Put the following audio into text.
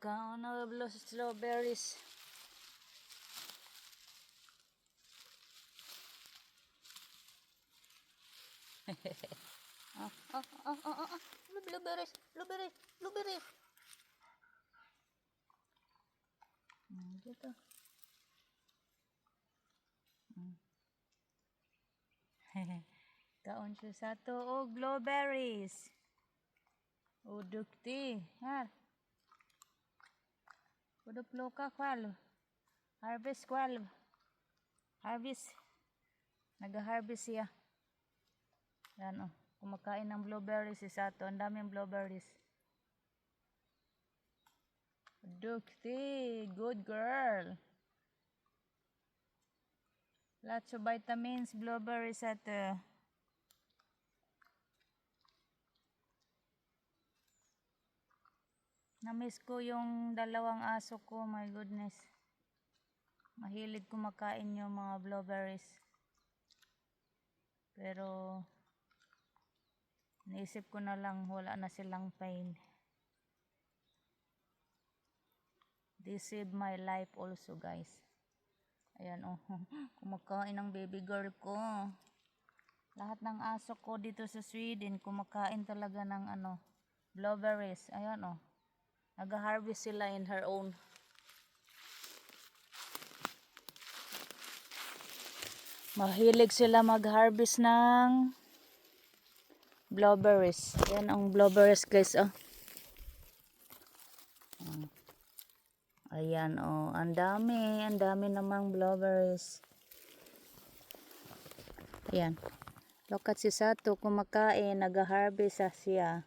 Count of los strawberries. Blueberries, blueberries, blueberries. Dito. Kaon siya sa to og blueberries. Udukti. Har. Udup loka kwal. Harvest kwal. Harvest. Nag-harvest siya. Yan kumakain ng blueberries si Sato. Ang daming blueberries. Dukti, good girl. Lots of vitamins, blueberries at na-miss ko yung dalawang aso ko, my goodness. Mahilig kumakain yung mga blueberries. Pero naisip ko na lang wala na silang pain. They saved my life also, guys. Ayan kumakain ng baby girl ko. Lahat ng aso ko dito sa Sweden kumakain talaga ng blueberries. Ayan nag-harvest sila in her own. Mahilig sila mag-harvest ng blueberries. Yan ang blueberries, guys. Ayan ang dami namang blueberries. Ayan. Look at si Sato kumakain, nag-harvest siya.